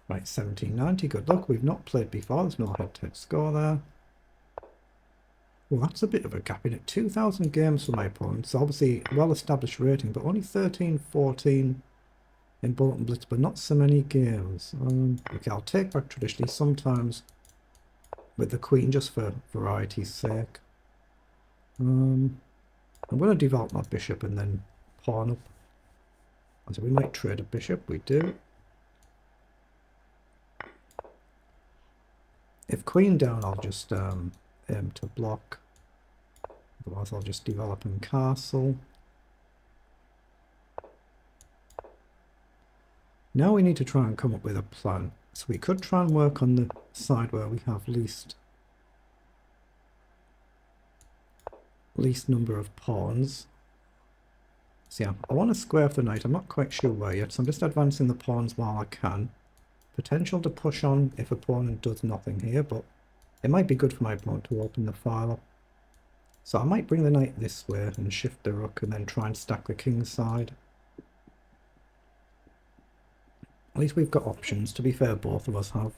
Right, 1790, good luck. We've not played before, there's no head-to-head score there. Well, that's a bit of a gap in it. 2,000 games for my opponents. Obviously, well-established rating, but only 13, 14 in Bullet and Blitz, but not so many games. Okay, I'll take back traditionally sometimes with the queen, just for variety's sake. I'm going to develop my bishop and then pawn up. So we might trade a bishop, we do. If queen down, I'll just aim to block. Otherwise, I'll just develop in castle. Now we need to try and come up with a plan. So we could try and work on the side where we have least number of pawns. So yeah, I want to square for the knight. I'm not quite sure where yet, so I'm just advancing the pawns while I can. Potential to push on if opponent does nothing here, but it might be good for my opponent to open the file up. So I might bring the knight this way and shift the rook and then try and stack the king's side. At least we've got options. To be fair, both of us have.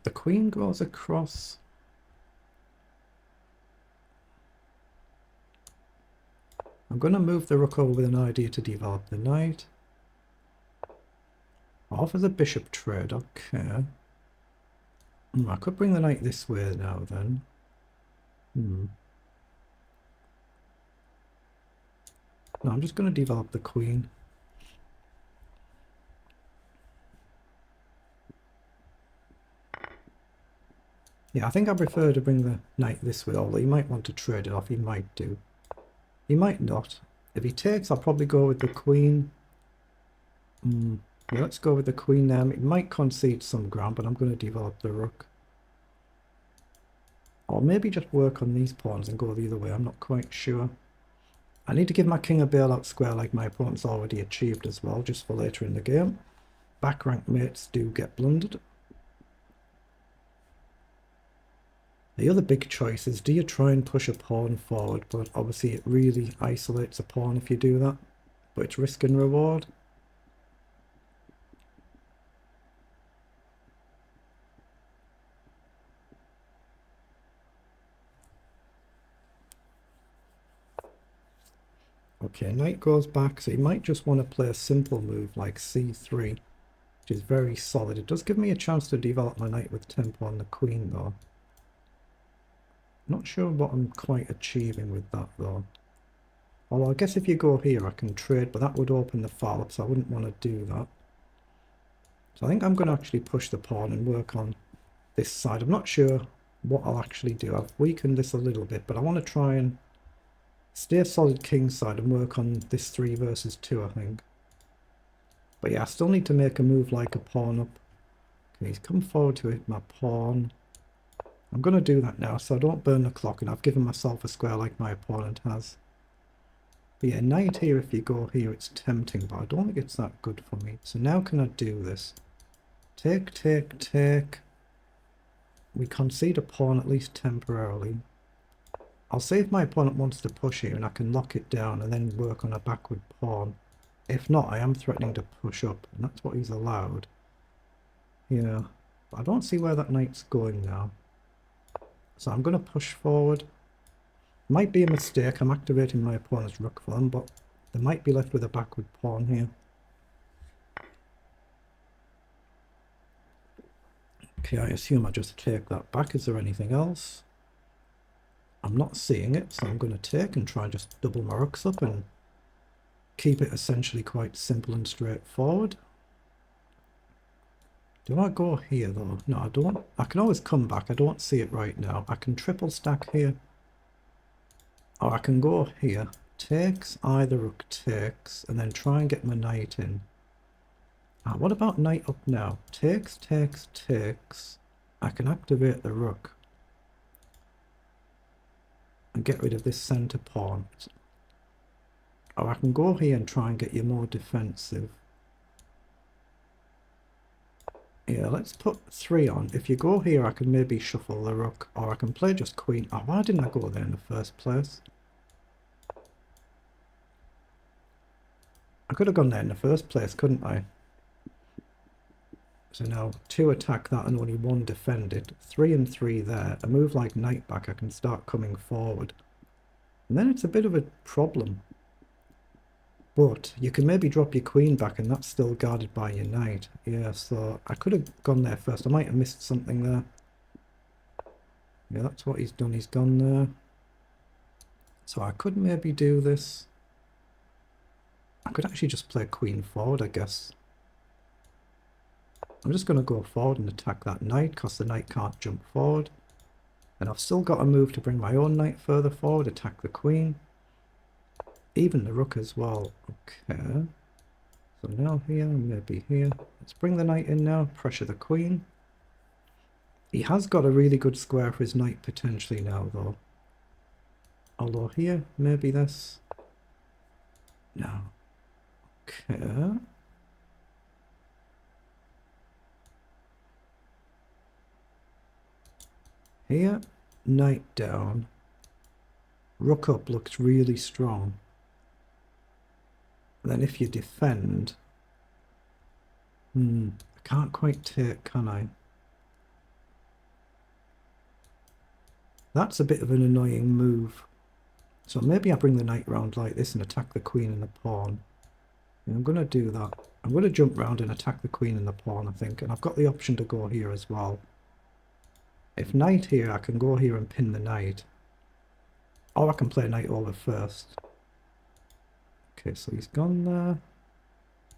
The queen goes across. I'm going to move the rook over with an idea to develop the knight. Offer the bishop trade, okay. I could bring the knight this way now then. No, I'm just going to develop the queen. Yeah, I think I prefer to bring the knight this way, although he might want to trade it off, he might do. He might not. If he takes, I'll probably go with the queen. Yeah, let's go with the queen now. It might concede some ground, but I'm going to develop the rook. Or maybe just work on these pawns and go the other way, I'm not quite sure. I need to give my king a bailout square like my opponent's already achieved as well, just for later in the game. Back rank mates do get blundered. The other big choice is, do you try and push a pawn forward? But obviously it really isolates a pawn if you do that. But it's risk and reward. Okay, knight goes back, so you might just want to play a simple move like c3, which is very solid. It does give me a chance to develop my knight with tempo on the queen though. Not sure what I'm quite achieving with that though. Although I guess if you go here I can trade, but that would open the file up, so I wouldn't want to do that. So I think I'm going to actually push the pawn and work on this side. I'm not sure what I'll actually do. I've weakened this a little bit, but I want to try and stay solid king side and work on this 3 versus 2, I think. But yeah, I still need to make a move like a pawn up. Okay, he's come forward to hit my pawn. I'm going to do that now so I don't burn the clock, and I've given myself a square like my opponent has. But yeah, knight here, if you go here, it's tempting, but I don't think it's that good for me. So now can I do this? Take, take, take. We concede a pawn at least temporarily. I'll see if my opponent wants to push here and I can lock it down and then work on a backward pawn. If not, I am threatening to push up, and that's what he's allowed. Yeah, but I don't see where that knight's going now. So I'm going to push forward. Might be a mistake, I'm activating my opponent's rook for them, but they might be left with a backward pawn here. Okay, I assume I just take that back. Is there anything else? I'm not seeing it, so I'm going to take and try and just double my rooks up and keep it essentially quite simple and straightforward. Do I go here though? No, I don't. I can always come back. I don't see it right now. I can triple stack here. Or I can go here. Takes, either rook takes, and then try and get my knight in. What about knight up now? Takes, takes, takes. I can activate the rook and get rid of this centre pawn. Or I can go here and try and get you more defensive. Yeah, let's put 3 on. If you go here, I can maybe shuffle the rook, or I can play just queen. Oh, why didn't I go there in the first place? I could have gone there in the first place, couldn't I? So now 2 attack that and only 1 defended. 3 and 3 there. A move like knight back, I can start coming forward. And then it's a bit of a problem. But you can maybe drop your queen back and that's still guarded by your knight. Yeah, so I could have gone there first. I might have missed something there. Yeah, that's what he's done. He's gone there. So I could maybe do this. I could actually just play queen forward, I guess. I'm just going to go forward and attack that knight because the knight can't jump forward. And I've still got a move to bring my own knight further forward, attack the queen. Even the rook as well. Okay. So now here, maybe here. Let's bring the knight in now, pressure the queen. He has got a really good square for his knight potentially now though. Although here, maybe this. No. Okay. Here, knight down. Rook up looks really strong. And then if you defend... I can't quite take, can I? That's a bit of an annoying move. So maybe I bring the knight round like this and attack the queen and the pawn. And I'm going to do that. I'm going to jump round and attack the queen and the pawn, I think. And I've got the option to go here as well. If knight here, I can go here and pin the knight. Or I can play knight over first. Okay, so he's gone there.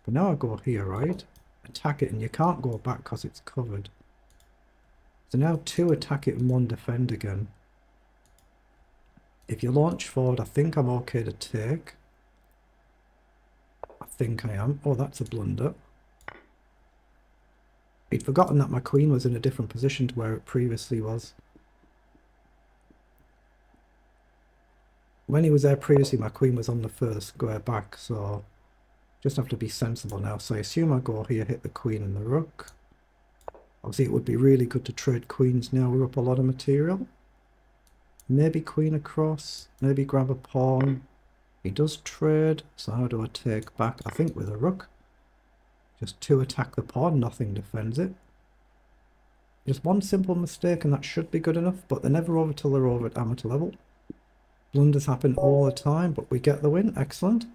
But now I go here, right? Attack it, and you can't go back because it's covered. So now 2 attack it and 1 defend again. If you launch forward, I think I'm okay to take. I think I am. Oh, that's a blunder. He'd forgotten that my queen was in a different position to where it previously was. When he was there previously, my queen was on the further square back, so just have to be sensible now. So I assume I go here, hit the queen and the rook. Obviously, it would be really good to trade queens now. We're up a lot of material. Maybe queen across, maybe grab a pawn. He does trade, so how do I take back? I think with a rook. Just 2 attack the pawn, nothing defends it. Just 1 simple mistake and that should be good enough, but they're never over till they're over at amateur level. Blunders happen all the time, but we get the win. Excellent.